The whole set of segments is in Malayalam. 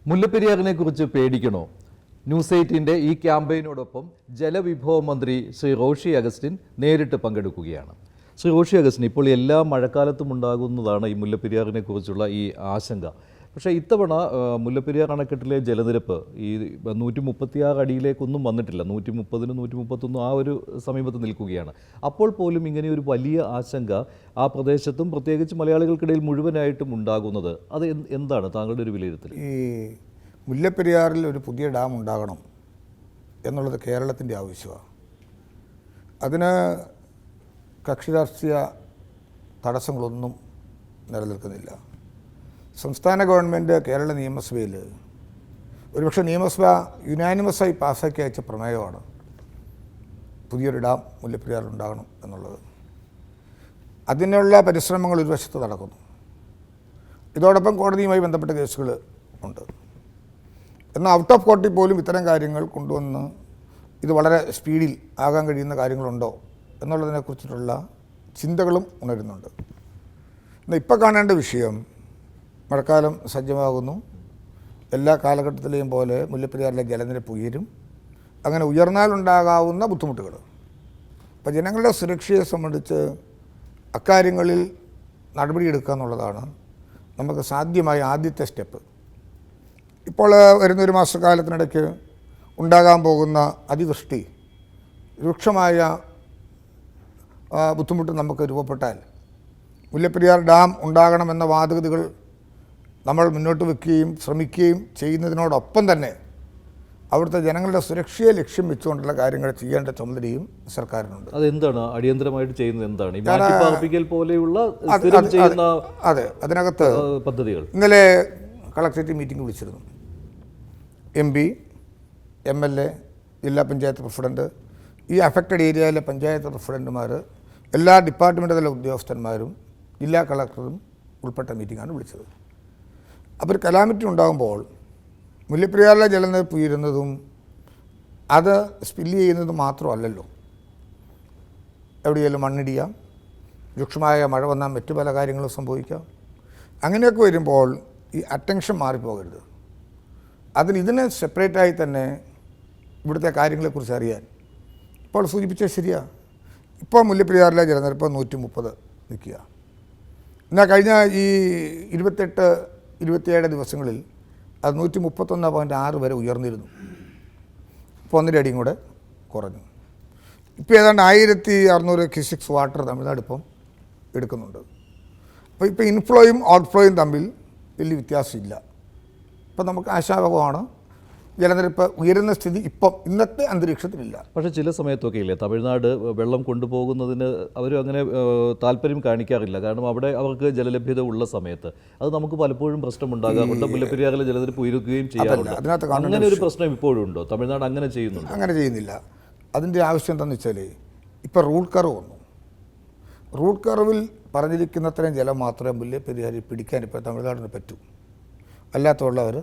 മുല്ലപ്പെരിയാറിനെ കുറിച്ച് പേടിക്കണോ? ന്യൂസ് 18ന്റെ ഈ ക്യാമ്പയിനോടൊപ്പം ജലവിഭവ മന്ത്രി ശ്രീ റോഷി അഗസ്റ്റിൻ നേരിട്ട് പങ്കെടുക്കുകയാണ്. ശ്രീ റോഷി അഗസ്റ്റിൻ, ഇപ്പോൾ എല്ലാ മഴക്കാലത്തും ഉണ്ടാകുന്നതാണ് ഈ മുല്ലപ്പെരിയാറിനെ കുറിച്ചുള്ള ഈ ആശങ്ക. പക്ഷേ ഇത്തവണ മുല്ലപ്പെരിയാർ അണക്കെട്ടിലെ ജലനിരപ്പ് ഈ 136 അടിയിലേക്കൊന്നും വന്നിട്ടില്ല. 130, 131 ആ ഒരു സമീപത്ത് നിൽക്കുകയാണ്. അപ്പോൾ പോലും ഇങ്ങനെ ഒരു വലിയ ആശങ്ക ആ പ്രദേശത്തും പ്രത്യേകിച്ച് മലയാളികൾക്കിടയിൽ മുഴുവനായിട്ടും ഉണ്ടാകുന്നത് അത് എന്താണ് താങ്കളുടെ ഒരു വിലയിരുത്തൽ? ഈ മുല്ലപ്പെരിയാറിൽ ഒരു പുതിയ ഡാം ഉണ്ടാകണം എന്നുള്ളത് കേരളത്തിൻ്റെ ആവശ്യമാണ്. അതിന് കക്ഷി രാഷ്ട്രീയ തടസ്സങ്ങളൊന്നും നിലനിൽക്കുന്നില്ല. സംസ്ഥാന ഗവൺമെൻറ് കേരള നിയമസഭയിൽ ഒരുപക്ഷെ നിയമസഭ യുനാനിമസായി പാസ്സാക്കി അയച്ച പ്രമേയമാണ് പുതിയൊരു ഡാം മുല്ലപ്പെരിയാറിൽ ഉണ്ടാകണം എന്നുള്ളത്. അതിനുള്ള പരിശ്രമങ്ങൾ ഒരു വശത്ത് നടക്കുന്നു. ഇതോടൊപ്പം കോടതിയുമായി ബന്ധപ്പെട്ട കേസുകൾ ഉണ്ട്. എന്നാൽ ഔട്ട് ഓഫ് കോർട്ടിൽ പോലും ഇത്തരം കാര്യങ്ങൾ കൊണ്ടുവന്ന് ഇത് വളരെ സ്പീഡിൽ ആകാൻ കഴിയുന്ന കാര്യങ്ങളുണ്ടോ എന്നുള്ളതിനെക്കുറിച്ചിട്ടുള്ള ചിന്തകളും ഉണരുന്നുണ്ട്. എന്നാൽ ഇപ്പോൾ കാണേണ്ട വിഷയം, മഴക്കാലം സജ്ജമാകുന്നു. എല്ലാ കാലഘട്ടത്തിലെയും പോലെ മുല്ലപ്പെരിയാറിലെ ജലനിരപ്പ് ഉയരും. അങ്ങനെ ഉയർന്നാലുണ്ടാകാവുന്ന ബുദ്ധിമുട്ടുകൾ, അപ്പോൾ ജനങ്ങളുടെ സുരക്ഷയെ സംബന്ധിച്ച് അക്കാര്യങ്ങളിൽ നടപടിയെടുക്കുക എന്നുള്ളതാണ് നമുക്ക് സാധ്യമായ ആദ്യത്തെ സ്റ്റെപ്പ്. ഇപ്പോൾ വരുന്നൊരു മാസക്കാലത്തിനിടയ്ക്ക് ഉണ്ടാകാൻ പോകുന്ന അതിവൃഷ്ടി, രൂക്ഷമായ ബുദ്ധിമുട്ട് നമുക്ക് രൂപപ്പെട്ടാൽ മുല്ലപ്പെരിയാർ ഡാം ഉണ്ടാകണമെന്ന വാദഗതികൾ നമ്മൾ മുന്നോട്ട് വയ്ക്കുകയും ശ്രമിക്കുകയും ചെയ്യുന്നതിനോടൊപ്പം തന്നെ അവിടുത്തെ ജനങ്ങളുടെ സുരക്ഷയെ ലക്ഷ്യം വെച്ചുകൊണ്ടുള്ള കാര്യങ്ങൾ ചെയ്യേണ്ട ചുമതലയും സർക്കാരിനുണ്ട്. അതെന്താണ് അടിയന്തരമായിട്ട് ചെയ്യുന്നത്? എന്താണ് പോലെയുള്ള അതെ, അതിനകത്ത് പദ്ധതികൾ? ഇന്നലെ കളക്ടറേറ്റ് മീറ്റിംഗ് വിളിച്ചിരുന്നു. MP, MLA, ജില്ലാ പഞ്ചായത്ത് പ്രസിഡന്റ്, ഈ അഫക്റ്റഡ് ഏരിയയിലെ പഞ്ചായത്ത് പ്രസിഡന്റുമാർ, എല്ലാ ഡിപ്പാർട്ട്മെൻ്റ് തല ഉദ്യോഗസ്ഥന്മാരും ജില്ലാ കളക്ടറും ഉൾപ്പെട്ട മീറ്റിംഗാണ് വിളിച്ചത്. അപ്പോൾ ഒരു കലാമിറ്റി ഉണ്ടാകുമ്പോൾ മുല്ലപ്പെരിയാറിലെ ജലനിരപ്പ് ഉയരുന്നതും അത് സ്പില്ല് ചെയ്യുന്നതും മാത്രമല്ലല്ലോ. എവിടെയെങ്കിലും മണ്ണിടിയാം, രൂക്ഷമായ മഴ വന്നാൽ മറ്റു പല കാര്യങ്ങളും സംഭവിക്കാം. അങ്ങനെയൊക്കെ വരുമ്പോൾ ഈ അറ്റൻഷൻ മാറിപ്പോകരുത്. ഇതിന് സെപ്പറേറ്റായി തന്നെ ഇവിടുത്തെ കാര്യങ്ങളെക്കുറിച്ച് അറിയാൻ ഇപ്പോൾ സൂചിപ്പിച്ചത് ശരിയാണ്. ഇപ്പോൾ മുല്ലപ്പെരിയാറിലെ ജലനിരപ്പ് 130 നിൽക്കുക. എന്നാൽ കഴിഞ്ഞ ഈ 28-27 ദിവസങ്ങളിൽ അത് 131.6 വരെ ഉയർന്നിരുന്നു. ഇപ്പോൾ 1 അടിയും കൂടെ കുറഞ്ഞു. ഇപ്പോൾ ഏതാണ്ട് 1600 ക്യൂസിക്സ് വാട്ടർ തമിഴ്നാട് ഇപ്പം എടുക്കുന്നുണ്ട്. അപ്പോൾ ഇപ്പോൾ ഇൻഫ്ലോയും ഔട്ട്ഫ്ലോയും തമ്മിൽ വലിയ വ്യത്യാസമില്ല. ഇപ്പം നമുക്ക് ആശാവഹമാണ്. ജലനിരപ്പ് ഉയരുന്ന സ്ഥിതി ഇപ്പം ഇന്നത്തെ അന്തരീക്ഷത്തിലില്ല. പക്ഷേ ചില സമയത്തൊക്കെ ഇല്ലേ തമിഴ്നാട് വെള്ളം കൊണ്ടുപോകുന്നതിന് അവരും അങ്ങനെ താല്പര്യം കാണിക്കാറില്ല. കാരണം അവിടെ അവർക്ക് ജലലഭ്യത ഉള്ള സമയത്ത് അത് നമുക്ക് പലപ്പോഴും പ്രശ്നമുണ്ടാകാറുണ്ട്. മുല്ലപ്പെരിയാറിലെ ജലനിരപ്പ് ഉയരുകയും ചെയ്യാറുണ്ട്. അതിനകത്ത് അങ്ങനെ ഒരു പ്രശ്നം ഇപ്പോഴും ഉണ്ടോ? തമിഴ്നാട് അങ്ങനെ ചെയ്യുന്നുണ്ട്? അങ്ങനെ ചെയ്യുന്നില്ല. അതിൻ്റെ ആവശ്യം എന്താണെന്ന് വെച്ചാൽ ഇപ്പോൾ റൂട്ട് കർവ് വന്നു. റൂട്ട് കർവിൽ പറഞ്ഞിരിക്കുന്നത്രയും ജലം മാത്രമേ മുല്ലപ്പെരിയാറിൽ പിടിക്കാൻ ഇപ്പോൾ തമിഴ്നാടിന് പറ്റൂ. അല്ലാത്തവർ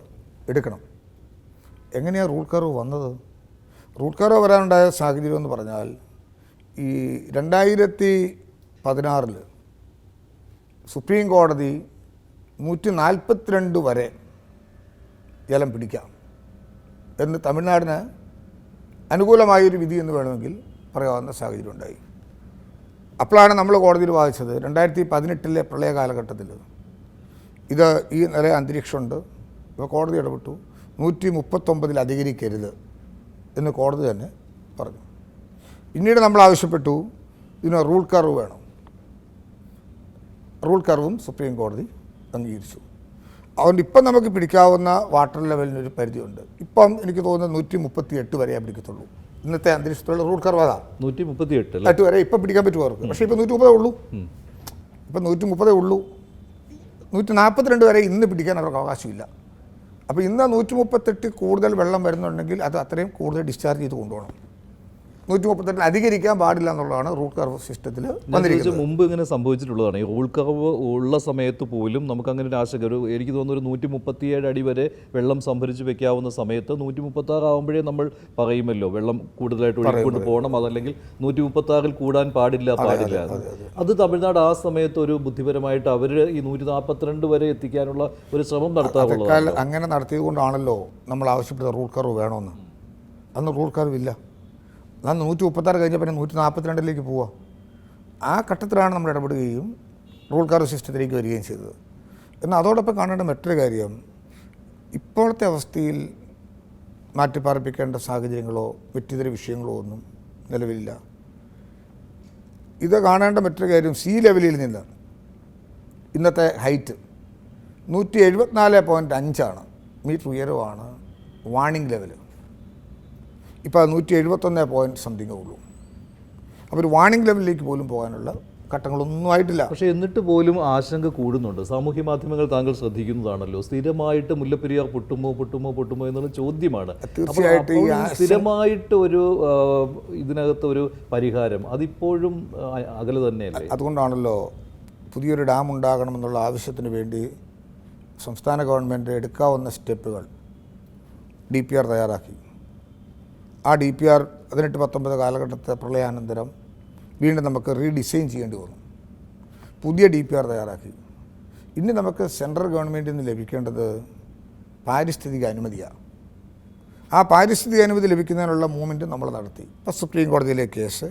എടുക്കണം. എങ്ങനെയാണ് റൂട്ട് കർവ് വന്നത്? റൂട്ട് കർവ് വരാനുണ്ടായ സാഹചര്യം എന്ന് പറഞ്ഞാൽ ഈ 2016 സുപ്രീം കോടതി 142 വരെ ജലം പിടിക്കാം എന്ന് തമിഴ്നാടിന് അനുകൂലമായൊരു വിധി എന്ന് വേണമെങ്കിൽ പറയാവുന്ന സാഹചര്യം ഉണ്ടായി. അപ്പോഴാണ് നമ്മൾ കോടതിയിൽ വാദിച്ചത് 2018 പ്രളയ കാലഘട്ടത്തിൽ ഇത് ഈ നില അന്തരീക്ഷമുണ്ട്, ഇപ്പോൾ കോടതി ഇടപെട്ടു, 139 അധികരിക്കരുത് എന്ന് കോടതി തന്നെ പറഞ്ഞു. പിന്നീട് നമ്മൾ ആവശ്യപ്പെട്ടു ഇതിന് റൂൾ കർവ് വേണം. റൂൾ കർവും സുപ്രീം കോടതി അംഗീകരിച്ചു. അതുകൊണ്ട് ഇപ്പം നമുക്ക് പിടിക്കാവുന്ന വാട്ടർ ലെവലിനൊരു പരിധിയുണ്ട്. ഇപ്പം എനിക്ക് തോന്നുന്നത് 138 വരെ പിടിക്കത്തുള്ളൂ. ഇന്നത്തെ അന്തരീക്ഷത്തിലുള്ള റൂൾ കർവ് അതാ 138 വരെ ഇപ്പം പിടിക്കാൻ പറ്റുമോ അവർക്ക്. പക്ഷേ ഇപ്പം 130 ഉള്ളൂ. ഇപ്പം 130 ഉള്ളൂ. 142 വരെ ഇന്ന് പിടിക്കാൻ അവർക്ക് അവകാശമില്ല. അപ്പോൾ ഇന്ന് 138 കൂടുതൽ വെള്ളം വരുന്നുണ്ടെങ്കിൽ അത് അത്രയും കൂടുതൽ ഡിസ്ചാർജ് ചെയ്ത് കൊണ്ടുപോകണം. 132 അധികരിക്കാൻ പാടില്ല എന്നുള്ളതാണ് റൂട്ട് കർവ് സിസ്റ്റത്തിൽ വന്നിരിക്കുന്നത്. മുമ്പ് ഇങ്ങനെ സംഭവിച്ചിട്ടുള്ളതാണ്. ഈ റൂൾ കർവ് ഉള്ള സമയത്ത് പോലും നമുക്ക് അങ്ങനെ ഒരു ആശങ്ക, എനിക്ക് തോന്നുന്നു ഒരു 137 അടി വരെ വെള്ളം സംഭരിച്ച് വെക്കാവുന്ന സമയത്ത് 136 ആകുമ്പോഴേ നമ്മൾ പറയുമല്ലോ വെള്ളം കൂടുതലായിട്ട് ഒഴുകിക്കൊണ്ട് പോകണം, അതല്ലെങ്കിൽ 136 കൂടാൻ പാടില്ല. അത് തമിഴ്നാട് ആ സമയത്ത് ഒരു ബുദ്ധിപരമായിട്ട് അവർ ഈ 142 വരെ എത്തിക്കാനുള്ള ഒരു ശ്രമം നടത്താറുള്ളത്. അങ്ങനെ നടത്തിയത് കൊണ്ടാണല്ലോ നമ്മൾ ആവശ്യപ്പെട്ട റൂട്ട് കർവ് വേണമെന്ന്. അന്ന് റൂട്ട് കർവ് ഇല്ല. അന്ന് 136 കഴിഞ്ഞപ്പോൾ 142 പോവുക. ആ ഘട്ടത്തിലാണ് നമ്മൾ ഇടപെടുകയും റൂൾ കർവ് സിസ്റ്റത്തിലേക്ക് വരികയും ചെയ്തത്. എന്നാൽ അതോടൊപ്പം കാണേണ്ട മറ്റൊരു കാര്യം, ഇപ്പോഴത്തെ അവസ്ഥയിൽ മാറ്റിപ്പാർപ്പിക്കേണ്ട സാഹചര്യങ്ങളോ മറ്റിതര വിഷയങ്ങളോ ഒന്നും നിലവിലില്ല. ഇത് കാണേണ്ട മറ്റൊരു കാര്യം, സീ ലെവലിൽ നിന്ന് ഇന്നത്തെ ഹൈറ്റ് 174.5 മീറ്റർ ഉയരമാണ് വാണിംഗ് ലെവൽ. ഇപ്പോൾ 171 പോയിൻറ്റ് സംതിങ്ങേ ഉള്ളൂ. അപ്പോൾ ഒരു വാണിംഗ് ലെവലിലേക്ക് പോലും പോകാനുള്ള ഘട്ടങ്ങളൊന്നും ആയിട്ടില്ല. പക്ഷേ എന്നിട്ട് പോലും ആശങ്ക കൂടുന്നുണ്ട്. സാമൂഹ്യ മാധ്യമങ്ങൾ താങ്കൾ ശ്രദ്ധിക്കുന്നതാണല്ലോ, സ്ഥിരമായിട്ട് മുല്ലപ്പെരിയാർ പൊട്ടുമോ എന്നുള്ള ചോദ്യമാണ്. തീർച്ചയായിട്ടും സ്ഥിരമായിട്ട് ഒരു ഇതിനകത്ത് ഒരു പരിഹാരം അതിപ്പോഴും അകലെ തന്നെയല്ലേ? അതുകൊണ്ടാണല്ലോ പുതിയൊരു ഡാം ഉണ്ടാകണമെന്നുള്ള ആവശ്യത്തിന് വേണ്ടി സംസ്ഥാന ഗവൺമെൻറ് എടുക്കാവുന്ന സ്റ്റെപ്പുകൾ DPR തയ്യാറാക്കി. ആ DPR 18-19 കാലഘട്ടത്തെ പ്രളയാനന്തരം വീണ്ടും നമുക്ക് റീഡിസൈൻ ചെയ്യേണ്ടി വന്നു. പുതിയ DPR തയ്യാറാക്കി. ഇനി നമുക്ക് സെൻട്രൽ ഗവൺമെൻറ്റിൽ നിന്ന് ലഭിക്കേണ്ടത് പാരിസ്ഥിതിക അനുമതിയാണ്. ആ പാരിസ്ഥിതിക അനുമതി ലഭിക്കുന്നതിനുള്ള മൂവ്മെൻറ്റ് നമ്മൾ നടത്തി. ഇപ്പോൾ സുപ്രീം കോടതിയിലെ കേസ്,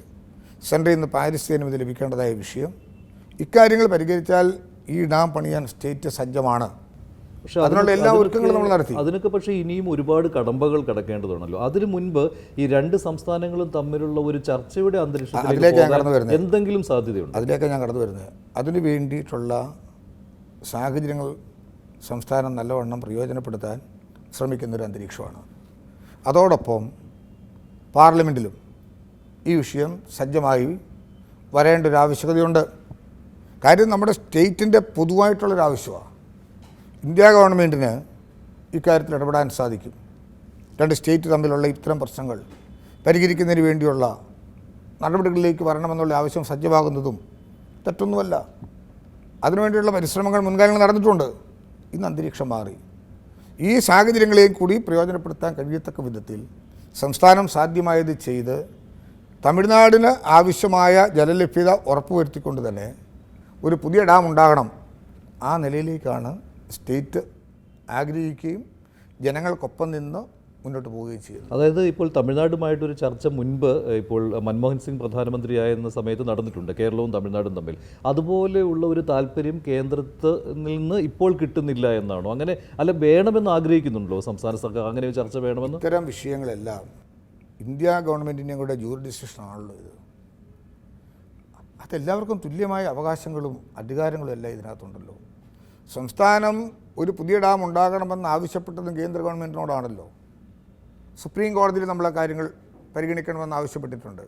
സെൻട്രലിൽ നിന്ന് പാരിസ്ഥിതിക അനുമതി ലഭിക്കേണ്ടതായ വിഷയം, ഇക്കാര്യങ്ങൾ പരിഹരിച്ചാൽ ഈ ഡാം പണിയാൻ സ്റ്റേറ്റ് സജ്ജമാണ്. പക്ഷേ അതിനുള്ള എല്ലാ ഒരുക്കങ്ങളും നമ്മൾ നടത്തി. അതിനൊക്കെ പക്ഷേ ഇനിയും ഒരുപാട് കടമ്പകൾ കടക്കേണ്ടതുണ്ടല്ലോ. അതിനു മുൻപ് ഈ രണ്ട് സംസ്ഥാനങ്ങളും തമ്മിലുള്ള ഒരു ചർച്ചയുടെ അന്തരീക്ഷത്തിലേക്ക് എന്തെങ്കിലും സാധ്യതയുണ്ട്? അതിലേക്കാണ് ഞാൻ കടന്നു വരുന്നത്. അതിനു വേണ്ടിയിട്ടുള്ള സാഹചര്യങ്ങൾ സംസ്ഥാനം നല്ലവണ്ണം പ്രയോജനപ്പെടുത്താൻ ശ്രമിക്കുന്നൊരു അന്തരീക്ഷമാണ്. അതോടൊപ്പം പാർലമെൻറ്റിലും ഈ വിഷയം സജ്ജമായി വരേണ്ട ഒരു ആവശ്യകതയുണ്ട്. കാര്യം നമ്മുടെ സ്റ്റേറ്റിൻ്റെ പൊതുവായിട്ടുള്ളൊരാവശ്യമാണ്. ഇന്ത്യ ഗവൺമെൻറ്റിന് ഇക്കാര്യത്തിൽ ഇടപെടാൻ സാധിക്കും. രണ്ട് സ്റ്റേറ്റ് തമ്മിലുള്ള ഇത്തരം പ്രശ്നങ്ങൾ പരിഹരിക്കുന്നതിന് വേണ്ടിയുള്ള നടപടികളിലേക്ക് വരണമെന്നുള്ള ആവശ്യം സജ്ജമാകുന്നതും തെറ്റൊന്നുമല്ല. അതിനുവേണ്ടിയുള്ള പരിശ്രമങ്ങൾ മുൻകാലങ്ങളിൽ നടന്നിട്ടുണ്ട്. ഇന്ന് അന്തരീക്ഷം മാറി. ഈ സാഹചര്യങ്ങളെയും കൂടി പ്രയോജനപ്പെടുത്താൻ കഴിയത്തക്ക വിധത്തിൽ സംസ്ഥാനം സാധ്യമായത് ചെയ്ത് തമിഴ്നാടിന് ആവശ്യമായ ജലലഭ്യത ഉറപ്പുവരുത്തിക്കൊണ്ട് തന്നെ ഒരു പുതിയ ഡാം ഉണ്ടാകണം. ആ നിലയിലേക്കാണ് സ്റ്റേറ്റ് ആഗ്രഹിക്കുകയും ജനങ്ങൾക്കൊപ്പം നിന്ന് മുന്നോട്ട് പോവുകയും ചെയ്യുന്നത്. അതായത് ഇപ്പോൾ തമിഴ്നാടുമായിട്ടൊരു ചർച്ച മുൻപ് ഇപ്പോൾ മൻമോഹൻ സിംഗ് പ്രധാനമന്ത്രിയായിരുന്ന സമയത്ത് നടന്നിട്ടുണ്ട്, കേരളവും തമിഴ്നാടും തമ്മിൽ. അതുപോലെയുള്ള ഒരു താല്പര്യം കേന്ദ്രത്തിൽ നിന്ന് ഇപ്പോൾ കിട്ടുന്നില്ല എന്നാണോ? അങ്ങനെ അല്ല, വേണമെന്ന് ആഗ്രഹിക്കുന്നുണ്ടോ സംസ്ഥാന സർക്കാർ? അങ്ങനെ ഒരു ചർച്ച വേണമെന്ന്? ഇത്തരം വിഷയങ്ങളെല്ലാം ഇന്ത്യ ഗവൺമെൻറ്റിൻ്റെയും കൂടെ ജൂറിഡിക്ഷനാണല്ലോ ഇത്. അതെല്ലാവർക്കും തുല്യമായ അവകാശങ്ങളും അധികാരങ്ങളും എല്ലാം ഇതിനകത്തുണ്ടല്ലോ. സംസ്ഥാനം ഒരു പുതിയ ഡാം ഉണ്ടാകണമെന്ന് ആവശ്യപ്പെട്ടതും കേന്ദ്ര ഗവൺമെൻറ്റിനോടാണല്ലോ. സുപ്രീം കോടതിയിൽ നമ്മൾ ആ കാര്യങ്ങൾ പരിഗണിക്കണമെന്ന് ആവശ്യപ്പെട്ടിട്ടുണ്ട്.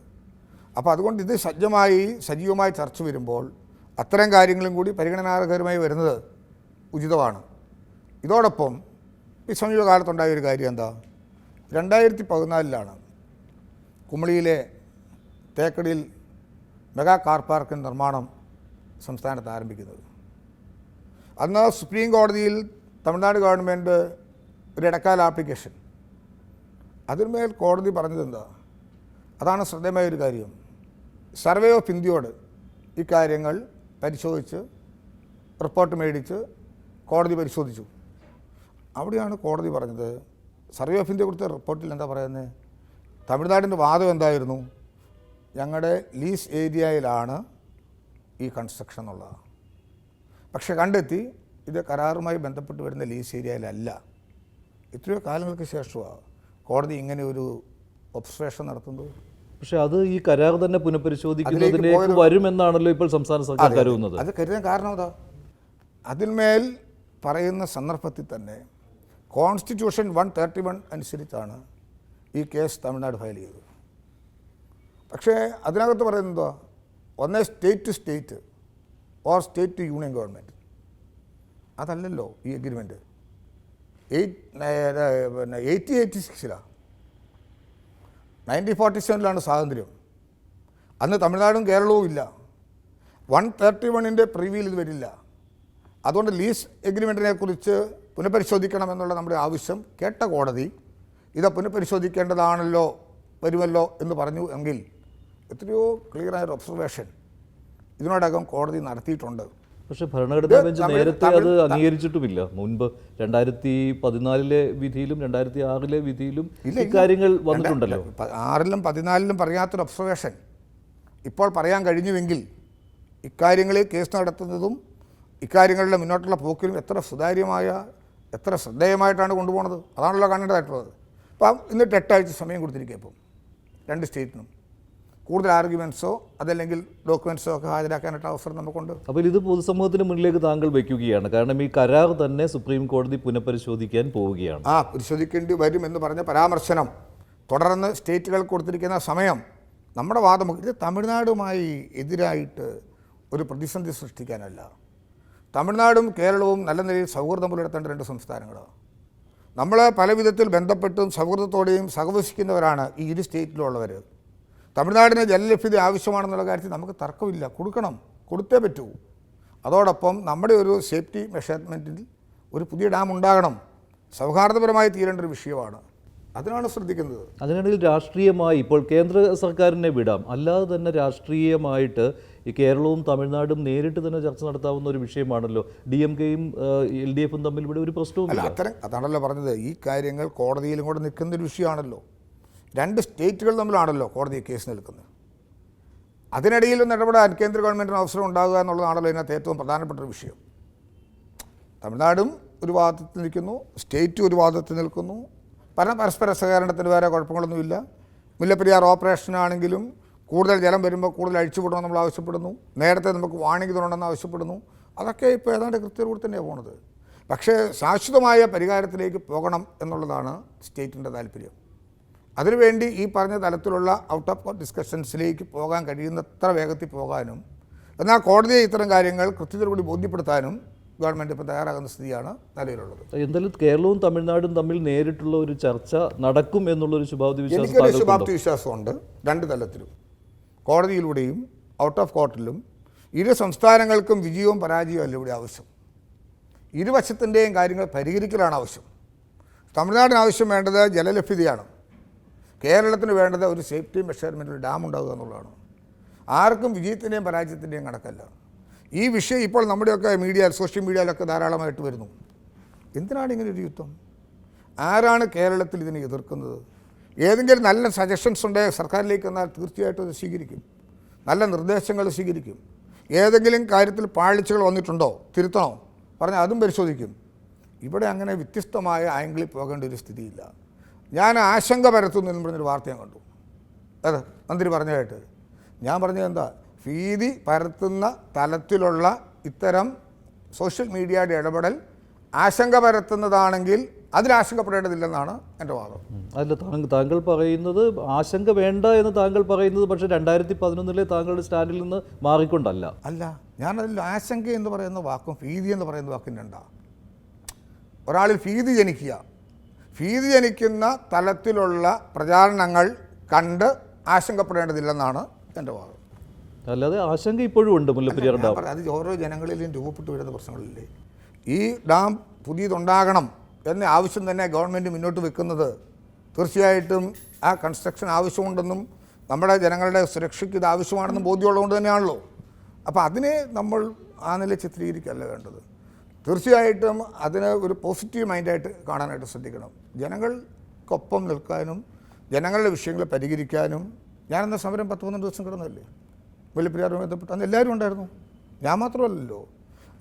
അപ്പോൾ അതുകൊണ്ട് ഇത് സജീവമായി ചർച്ച വരുമ്പോൾ അത്തരം കാര്യങ്ങളും കൂടി പരിഗണനാർഹകരമായി വരുന്നത് ഉചിതമാണ്. ഇതോടൊപ്പം ഈ സമീപകാലത്തുണ്ടായ ഒരു കാര്യം എന്താ, 2014 കുമളിയിലെ തേക്കടിയിൽ മെഗാ കാർ പാർക്കിൻ്റെ നിർമ്മാണം സംസ്ഥാനത്ത് ആരംഭിക്കുന്നത്. അന്ന് സുപ്രീം കോടതിയിൽ തമിഴ്നാട് ഗവൺമെൻറ് ഒരു ഇടക്കാല ആപ്ലിക്കേഷൻ, അതിന്മേൽ കോടതി പറഞ്ഞതെന്താ, അതാണ് ശ്രദ്ധേയമായൊരു കാര്യം. സർവേ ഓഫ് ഇന്ത്യയോട് ഇക്കാര്യങ്ങൾ പരിശോധിച്ച് റിപ്പോർട്ട് മേടിച്ച് കോടതി പരിശോധിച്ചു. അവിടെയാണ് കോടതി പറഞ്ഞത്, സർവേ ഓഫ് ഇന്ത്യ കൊടുത്ത റിപ്പോർട്ടിൽ എന്താ പറയുന്നത്, തമിഴ്നാടിൻ്റെ വാദം എന്തായിരുന്നു, ഞങ്ങളുടെ ലീസ് ഏരിയയിലാണ് ഈ കൺസ്ട്രക്ഷൻ എന്നുള്ളത്. പക്ഷേ കണ്ടെത്തി ഇത് കരാറുമായി ബന്ധപ്പെട്ട് വരുന്ന ലീസ് ഏരിയയിലല്ല. എത്രയോ കാലങ്ങൾക്ക് ശേഷമാണ് കോടതി ഇങ്ങനെ ഒരു ഒബ്സർവേഷൻ നടത്തുന്നത്. പക്ഷേ അത് ഈ കരാർ തന്നെ പുനഃപരിശോധിക്കുന്നതിലേക്ക് വരുമെന്നാണല്ലോ ഇപ്പോൾ സംസ്ഥാന സർക്കാർ കരുതുന്നത്. അത് കരുതാൻ കാരണം എന്താ, അതിന്മേൽ പറയുന്ന സന്ദർഭത്തിൽ തന്നെ കോൺസ്റ്റിറ്റ്യൂഷൻ 131 അനുസരിച്ചാണ് ഈ കേസ് തമിഴ്നാട് ഫയൽ ചെയ്തത്. പക്ഷേ അതിനകത്ത് പറയുന്നത് എന്താ, ഒന്നേ state to state or state to union government. അതല്ലല്ലോ ഈ എഗ്രിമെൻറ്റ്. 1886 1947 സ്വാതന്ത്ര്യം. അന്ന് തമിഴ്നാടും കേരളവും ഇല്ല. 131 പ്രിവിയിൽ ഇത് വരില്ല. അതുകൊണ്ട് ലീസ് എഗ്രിമെൻറ്റിനെ കുറിച്ച് പുനഃപരിശോധിക്കണം എന്നുള്ള നമ്മുടെ ആവശ്യം കേട്ട കോടതി ഇത് പുനഃപരിശോധിക്കേണ്ടതാണല്ലോ, വരുമല്ലോ എന്ന് പറഞ്ഞു എങ്കിൽ എത്രയോ ക്ലിയറായൊരു ഒബ്സർവേഷൻ ഇതിനോടകം കോടതി നടത്തിയിട്ടുണ്ട്. പക്ഷേ ഭരണഘടനാ ബെഞ്ച് നേരത്തെ അത് അംഗീകരിച്ചിട്ടുമില്ല. മുൻപ് 2014 വിധിയിലും 2006 വിധിയിലും ഇക്കാര്യങ്ങൾ വന്നിട്ടുണ്ടല്ലോ. 6ലും 14ലും പറയാത്തൊരു ഒബ്സർവേഷൻ ഇപ്പോൾ പറയാൻ കഴിഞ്ഞുവെങ്കിൽ ഇക്കാര്യങ്ങളിൽ കേസ് നടത്തുന്നതും ഇക്കാര്യങ്ങളുടെ മുന്നോട്ടുള്ള പോക്കിലും എത്ര സുതാര്യമായ, എത്ര ശ്രദ്ധേയമായിട്ടാണ് കൊണ്ടുപോകുന്നത്. അതാണല്ലോ കാണേണ്ടതായിട്ടുള്ളത്. അപ്പം ഇന്നിട്ട് 8 ആഴ്ച സമയം കൊടുത്തിരിക്കുക. ഇപ്പം 2 സ്റ്റേറ്റിനും കൂടുതൽ ആർഗ്യുമെൻറ്റ്സോ അതല്ലെങ്കിൽ ഡോക്യുമെൻറ്റ്സോ ഒക്കെ ഹാജരാക്കാനായിട്ട് അവസരം നമുക്കുണ്ട്. അപ്പോൾ ഇത് പൊതുസമൂഹത്തിന് മുന്നിലേക്ക് താങ്കൾ വയ്ക്കുകയാണ്. കാരണം ഈ കരാർ തന്നെ സുപ്രീം കോടതി പുനഃപരിശോധിക്കാൻ പോവുകയാണ്. പരിശോധിക്കേണ്ടി വരും എന്ന് പറഞ്ഞ പരാമർശനം തുടർന്ന് സ്റ്റേറ്റുകൾ കൊടുത്തിരിക്കുന്ന സമയം നമ്മുടെ വാദം ഇത് തമിഴ്നാടുമായി എതിരായിട്ട് ഒരു പ്രതിസന്ധി സൃഷ്ടിക്കാനല്ല. തമിഴ്നാടും കേരളവും നല്ല നിലയിൽ സൗഹൃദം പുലർത്തേണ്ട 2 സംസ്ഥാനങ്ങളാണ്. നമ്മൾ പല വിധത്തിൽ ബന്ധപ്പെട്ടും സൗഹൃദത്തോടെയും സഹവസിക്കുന്നവരാണ് ഈ 2 സ്റ്റേറ്റിലുള്ളവർ. തമിഴ്നാടിന് ജലലഭ്യത ആവശ്യമാണെന്നുള്ള കാര്യത്തിൽ നമുക്ക് തർക്കമില്ല. കൊടുക്കണം, കൊടുത്തേ പറ്റൂ. അതോടൊപ്പം നമ്മുടെ ഒരു സേഫ്റ്റി മെഷർമെൻറ്റിൽ ഒരു പുതിയ ഡാം ഉണ്ടാകണം. സൗഹാർദ്ദപരമായി തീരേണ്ട ഒരു വിഷയമാണ്. അതിനാണ് ശ്രദ്ധിക്കുന്നത്. അതിനിടയിൽ രാഷ്ട്രീയമായി ഇപ്പോൾ കേന്ദ്ര സർക്കാരിനെ വിടാം, അല്ലാതെ തന്നെ രാഷ്ട്രീയമായിട്ട് ഈ കേരളവും തമിഴ്നാടും നേരിട്ട് തന്നെ ചർച്ച നടത്താവുന്ന ഒരു വിഷയമാണല്ലോ. DMK-യും LDF-ഉം തമ്മിൽ ഇവിടെ ഒരു പ്രശ്നവുമില്ല. അതാണല്ലോ പറഞ്ഞത്. ഈ കാര്യങ്ങൾ കോടതിയിലും കൂടെ നിൽക്കുന്നൊരു വിഷയമാണല്ലോ. 2 സ്റ്റേറ്റുകൾ തമ്മിലാണല്ലോ കോടതി കേസ് നിൽക്കുന്നത്. അതിനിടയിലൊന്നും ഇടപെടാൻ കേന്ദ്ര ഗവൺമെൻറ്റിന് അവസരം ഉണ്ടാകുക എന്നുള്ളതാണല്ലോ ഇതിനകത്ത് ഏറ്റവും പ്രധാനപ്പെട്ട ഒരു വിഷയം. തമിഴ്നാടും ഒരു വാദത്തിൽ നിൽക്കുന്നു, സ്റ്റേറ്റും ഒരു വാദത്തിൽ നിൽക്കുന്നു. പരസ്പര സഹകരണത്തിന് വേറെ കുഴപ്പങ്ങളൊന്നുമില്ല. മുല്ലപ്പെരിയാർ ഓപ്പറേഷനാണെങ്കിലും കൂടുതൽ ജലം വരുമ്പോൾ കൂടുതൽ അഴിച്ചുവിടണമെന്ന് നമ്മൾ ആവശ്യപ്പെടുന്നു. നേരത്തെ നമുക്ക് വാണിംഗ് തരണമെന്ന് ആവശ്യപ്പെടുന്നു. അതൊക്കെ ഇപ്പോൾ ഏതാണ്ട് കൃത്യതയോടെ തന്നെയാണ് പോകുന്നത്. പക്ഷേ ശാശ്വതമായ പരിഹാരത്തിലേക്ക് പോകണം എന്നുള്ളതാണ് സ്റ്റേറ്റിൻ്റെ താല്പര്യം. അതിനുവേണ്ടി ഈ പറഞ്ഞ തലത്തിലുള്ള ഔട്ട് ഓഫ് കോർട്ട് ഡിസ്കഷൻസിലേക്ക് പോകാൻ കഴിയുന്നത്ര വേഗത്തിൽ പോകാനും എന്നാൽ കോടതിയെ ഇത്തരം കാര്യങ്ങൾ കൃത്യതയോടുകൂടി ബോധ്യപ്പെടുത്താനും ഗവൺമെൻറ് ഇപ്പോൾ തയ്യാറാകുന്ന സ്ഥിതിയാണ് നിലവിലുള്ളത്. എന്തായാലും കേരളവും തമിഴ്നാടും തമ്മിൽ നേരിട്ടുള്ള ഒരു ചർച്ച നടക്കും എന്നുള്ളൊരു എനിക്കൊരു ശുഭാപ്തി വിശ്വാസമുണ്ട്. 2 തലത്തിലും, കോടതിയിലൂടെയും ഔട്ട് ഓഫ് കോർട്ടിലും. 2 സംസ്ഥാനങ്ങൾക്കും വിജയവും പരാജയവും അല്ല ഇവിടെ ആവശ്യം. ഇരുവശത്തിൻ്റെയും കാര്യങ്ങൾ പരിഹരിക്കലാണ് ആവശ്യം. തമിഴ്നാടിന് ആവശ്യം വേണ്ടത് ജലലഭ്യതയാണ്. കേരളത്തിന് വേണ്ടത് ഒരു സേഫ്റ്റി മെഷർമെൻറ്റിൽ ഡാം ഉണ്ടാകുക എന്നുള്ളതാണ്. ആർക്കും വിജയത്തിൻ്റെയും പരാജയത്തിൻ്റെയും കണക്കല്ല. ഈ വിഷയം ഇപ്പോൾ നമ്മുടെയൊക്കെ സോഷ്യൽ മീഡിയയിലൊക്കെ ധാരാളമായിട്ട് വരുന്നു. എന്തിനാണ് ഇങ്ങനെ ഒരു യുദ്ധം? ആരാണ് കേരളത്തിൽ ഇതിനെ എതിർക്കുന്നത്? ഏതെങ്കിലും നല്ല സജഷൻസ് ഉണ്ടെങ്കിൽ സർക്കാരിലേക്ക് വന്നാൽ തീർച്ചയായിട്ടും അത് സ്വീകരിക്കും. നല്ല നിർദ്ദേശങ്ങൾ സ്വീകരിക്കും. ഏതെങ്കിലും കാര്യത്തിൽ പാളിച്ചകൾ വന്നിട്ടുണ്ടോ, തിരുത്തണോ പറഞ്ഞാൽ അതും പരിശോധിക്കും. ഇവിടെ അങ്ങനെ വ്യത്യസ്തമായ ആംഗിളിൽ പോകേണ്ട ഒരു സ്ഥിതിയില്ല. ഞാൻ ആശങ്ക പരത്തുന്നു എന്ന് പറഞ്ഞൊരു വാർത്ത ഞാൻ കണ്ടു. അതെ, മന്ത്രി പറഞ്ഞതായിട്ട് ഞാൻ പറഞ്ഞത് എന്താ, ഭീതി പരത്തുന്ന തലത്തിലുള്ള ഇത്തരം സോഷ്യൽ മീഡിയയുടെ ഇടപെടൽ ആശങ്ക പരത്തുന്നതാണെങ്കിൽ അതിലാശങ്കപ്പെടേണ്ടതില്ലെന്നാണ് എൻ്റെ വാദം. അല്ല, താങ്കൾ പറയുന്നത് ആശങ്ക വേണ്ട എന്ന് താങ്കൾ പറയുന്നത് പക്ഷേ 2011 താങ്കളുടെ സ്റ്റാൻഡിൽ നിന്ന് മാറിക്കൊണ്ടല്ല. അല്ല, ഞാനതിൽ ആശങ്ക എന്ന് പറയുന്ന വാക്കും ഭീതി എന്ന് പറയുന്ന വാക്കും രണ്ടാണ്. ഒരാളിൽ ഭീതി ജനിക്കുന്ന തലത്തിലുള്ള പ്രചാരണങ്ങൾ കണ്ട് ആശങ്കപ്പെടേണ്ടതില്ലെന്നാണ് എൻ്റെ വാദം. അല്ലാതെ ആശങ്ക ഇപ്പോഴും ഉണ്ട് മുല്ലപ്പെരിയാർ ഡാം. അത് ഓരോ ജനങ്ങളിലും രൂപപ്പെട്ടു വരുന്ന പ്രശ്നങ്ങളില്ലേ. ഈ ഡാം പുതിയതുണ്ടാകണം എന്ന ആവശ്യം തന്നെ ഗവൺമെൻറ് മുന്നോട്ട് വെക്കുന്നത് തീർച്ചയായിട്ടും ആ കൺസ്ട്രക്ഷൻ ആവശ്യമുണ്ടെന്നും നമ്മുടെ ജനങ്ങളുടെ സുരക്ഷയ്ക്ക് ഇത് ആവശ്യമാണെന്നും ബോധ്യമുള്ളതുകൊണ്ട് തന്നെയാണല്ലോ. അപ്പോൾ അതിനെ നമ്മൾ ആ നില ചിത്രീകരിക്കുകയല്ല വേണ്ടത്. തീർച്ചയായിട്ടും അതിന് ഒരു പോസിറ്റീവ് മൈൻഡായിട്ട് കാണാനായിട്ട് ശ്രദ്ധിക്കണം. ജനങ്ങൾക്കൊപ്പം നിൽക്കാനും ജനങ്ങളുടെ വിഷയങ്ങൾ പരിഹരിക്കാനും. ഞാനെന്ന സമരം 10-12 ദിവസം കിടന്നതല്ലേ മുല്ലപ്പെരിയാറുമായി ബന്ധപ്പെട്ട്. അന്ന് എല്ലാവരും ഉണ്ടായിരുന്നു, ഞാൻ മാത്രമല്ലല്ലോ.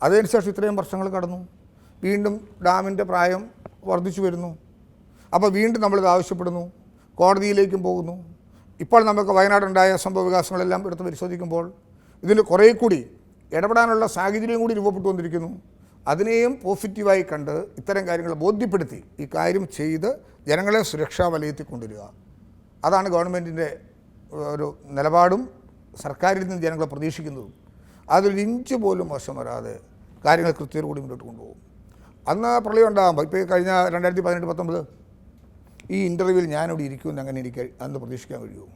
അതിനുശേഷം ഇത്രയും വർഷങ്ങൾ കടന്നു, വീണ്ടും ഡാമിൻ്റെ പ്രായം വർദ്ധിച്ചു വരുന്നു. അപ്പോൾ വീണ്ടും നമ്മളിത് ആവശ്യപ്പെടുന്നു, കോടതിയിലേക്കും പോകുന്നു. ഇപ്പോൾ നമുക്ക് വയനാടുണ്ടായ സംഭവ വികാസങ്ങളെല്ലാം എടുത്ത് പരിശോധിക്കുമ്പോൾ ഇതിന് കുറേ കൂടി ഇടപെടാനുള്ള സാഹചര്യം കൂടി രൂപപ്പെട്ടു വന്നിരിക്കുന്നു. അതിനെയും പോസിറ്റീവായി കണ്ട് ഇത്തരം കാര്യങ്ങൾ ബോധ്യപ്പെടുത്തി ഈ കാര്യം ചെയ്ത് ജനങ്ങളെ സുരക്ഷാ വലയത്തിൽ കൊണ്ടുവരിക, അതാണ് ഗവൺമെൻറ്റിൻ്റെ ഒരു നിലപാടും സർക്കാരിൽ നിന്ന് ജനങ്ങൾ പ്രതീക്ഷിക്കുന്നതും. അതൊരു ഇഞ്ച് പോലും മോശം വരാതെ കാര്യങ്ങൾ കൃത്യത കൂടി മുന്നോട്ട് കൊണ്ടുപോകും. അന്ന് പ്രളയം ഉണ്ടാകുമ്പോൾ ഇപ്പോൾ കഴിഞ്ഞ 2018-19 ഈ ഇൻ്റർവ്യൂവിൽ ഞാനിവിടെ ഇരിക്കുമെന്ന് അങ്ങനെ എനിക്ക് അന്ന് പ്രതീക്ഷിക്കാൻ കഴിയുമോ?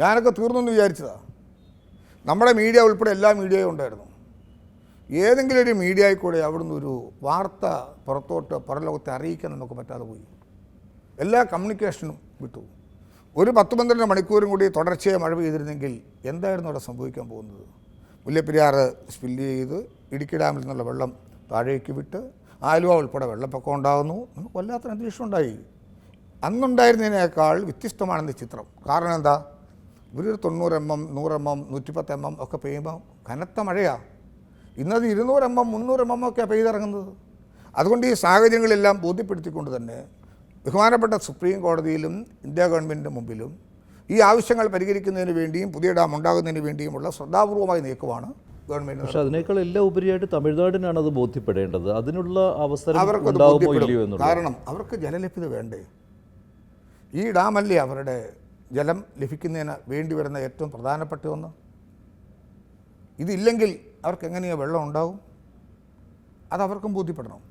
ഞാനൊക്കെ തീർന്നെന്ന് വിചാരിച്ചതാണ്. നമ്മുടെ മീഡിയ ഉൾപ്പെടെ എല്ലാ മീഡിയയും ഉണ്ടായിരുന്നു. ഏതെങ്കിലും ഒരു മീഡിയയിൽ കൂടെ അവിടുന്ന് ഒരു വാർത്ത പുറത്തോട്ട് പുറലോകത്തെ അറിയിക്കാൻ നമുക്ക് പറ്റാതെ പോയി. എല്ലാ കമ്മ്യൂണിക്കേഷനും വിട്ടു. ഒരു 10-12 മണിക്കൂറും കൂടി തുടർച്ചയായി മഴ പെയ്തിരുന്നെങ്കിൽ എന്തായിരുന്നു അവിടെ സംഭവിക്കാൻ പോകുന്നത്? മുല്ലപ്പെരിയാർ സ്പില്ല് ചെയ്ത് ഇടുക്കി ഡാമിൽ നിന്നുള്ള വെള്ളം താഴേക്ക് വിട്ട് ആലുവ ഉൾപ്പെടെ വെള്ളപ്പൊക്കം ഉണ്ടാകുന്നു. നമുക്ക് വല്ലാത്ത അന്തരീക്ഷം ഉണ്ടായി. അന്നുണ്ടായിരുന്നതിനേക്കാൾ വ്യത്യസ്തമാണെന്ന് ചിത്രം. കാരണം എന്താ? ഒരു 90 mm, 100 mm, 110 mm ഒക്കെ പെയ്യുമ്പോൾ കനത്ത മഴയാണ്. ഇന്നത് 200 mm, 300 mm ഒക്കെ പെയ്തിറങ്ങുന്നത്. അതുകൊണ്ട് ഈ സാഹചര്യങ്ങളെല്ലാം ബോധ്യപ്പെടുത്തിക്കൊണ്ട് തന്നെ ബഹുമാനപ്പെട്ട സുപ്രീം കോടതിയിലും ഇന്ത്യ ഗവൺമെൻറ്റിൻ്റെ മുമ്പിലും ഈ ആവശ്യങ്ങൾ പരിഹരിക്കുന്നതിന് വേണ്ടിയും പുതിയ ഡാം ഉണ്ടാകുന്നതിന് വേണ്ടിയുമുള്ള ശ്രദ്ധാപൂർവമായ നീക്കമാണ് ഗവൺമെൻറ്. പക്ഷേ അതിനേക്കാൾ എല്ലാം ഉപരിയായിട്ട് തമിഴ്നാടിനാണ് അത് ബോധ്യപ്പെടേണ്ടത്. അതിനുള്ള അവസരം അവർക്കത് ഉണ്ടാകുമോ ഇല്ലയോ ബോധ്യപ്പെടും. എന്നുള്ളത്. കാരണം അവർക്ക് ജലലഭ്യത വേണ്ടേ? ഈ ഡാമല്ലേ അവരുടെ ജലം ലഭിക്കുന്നതിന് വേണ്ടി വരുന്ന ഏറ്റവും പ്രധാനപ്പെട്ട ഒന്ന്. ഇതില്ലെങ്കിൽ അവർക്ക് എങ്ങനെയാണ് വെള്ളം ഉണ്ടാവും? അതവർക്കും ബോധ്യപ്പെടണം.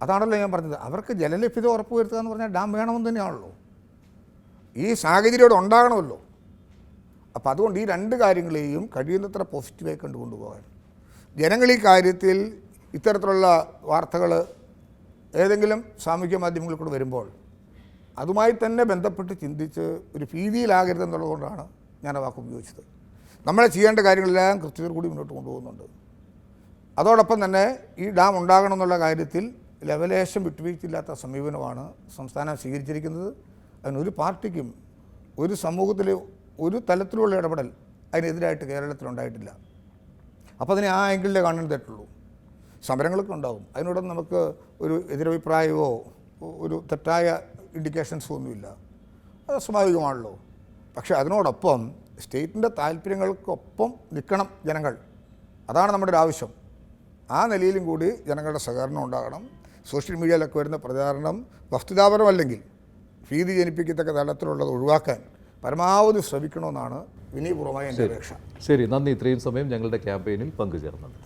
അതാണല്ലോ ഞാൻ പറഞ്ഞത്. അവർക്ക് ജലലഭ്യത ഉറപ്പുവരുത്തുക എന്ന് പറഞ്ഞാൽ ഡാം വേണമെന്ന് തന്നെയാണല്ലോ. ഈ സാഹചര്യം ഇവിടെ ഉണ്ടാകണമല്ലോ. അപ്പോൾ അതുകൊണ്ട് ഈ രണ്ട് കാര്യങ്ങളെയും കഴിയുന്നത്ര പോസിറ്റീവായി കണ്ടുകൊണ്ടുപോകാൻ ജനങ്ങൾ ഈ കാര്യത്തിൽ ഇത്തരത്തിലുള്ള വാർത്തകൾ ഏതെങ്കിലും സാമൂഹ്യ മാധ്യമങ്ങളിൽ കൂടെ വരുമ്പോൾ അതുമായി തന്നെ ബന്ധപ്പെട്ട് ചിന്തിച്ച് ഒരു ഭീതിയിലാകരുതെന്നുള്ളതുകൊണ്ടാണ് ഞാൻ ആ വാക്ക് ഉപയോഗിച്ചത്. നമ്മളെ ചെയ്യേണ്ട കാര്യങ്ങളെല്ലാം കൃത്യതയോടു കൂടി മുന്നോട്ട് കൊണ്ടുപോകുന്നുണ്ട്. അതോടൊപ്പം തന്നെ ഈ ഡാം ഉണ്ടാകണമെന്നുള്ള കാര്യത്തിൽ ലവലേശം വിട്ടുവീഴ്ചയില്ലാത്ത സമീപനമാണ് സംസ്ഥാനം സ്വീകരിച്ചിരിക്കുന്നത്. അതിനൊരു പാർട്ടിക്കും ഒരു സമൂഹത്തിൽ ഒരു തലത്തിലുള്ള ഇടപെടൽ അതിനെതിരായിട്ട് കേരളത്തിലുണ്ടായിട്ടില്ല. അപ്പോൾ അതിനെ ആ ആംഗിളിലേ കാണാൻ തെറ്റുള്ളൂ. സമരങ്ങളൊക്കെ ഉണ്ടാകും. അതിനോടൊന്നും നമുക്ക് ഒരു എതിരഭിപ്രായമോ ഒരു തെറ്റായ ഇൻഡിക്കേഷൻസോ ഒന്നുമില്ല. അത് സ്വാഭാവികമാണല്ലോ. പക്ഷേ അതിനോടൊപ്പം സ്റ്റേറ്റിൻ്റെ താല്പര്യങ്ങൾക്കൊപ്പം നിൽക്കണം ജനങ്ങൾ. അതാണ് നമ്മുടെ ഒരു ആവശ്യം. ആ നിലയിലും കൂടി ജനങ്ങളുടെ സഹകരണം ഉണ്ടാകണം. സോഷ്യൽ മീഡിയയിലൊക്കെ വരുന്ന പ്രചാരണം വസ്തുതാപരമല്ലെങ്കിൽ ഭീതി ജനിപ്പിക്കത്തക്ക തലത്തിലുള്ളത് ഒഴിവാക്കാൻ പരമാവധി ശ്രമിക്കണമെന്നാണ് വിനയപൂർവ്വമായ എൻ്റെ അപേക്ഷ. ശരി, നന്ദി. ഇത്രയും സമയം ഞങ്ങളുടെ ക്യാമ്പയിനിൽ പങ്കുചേർന്നത്.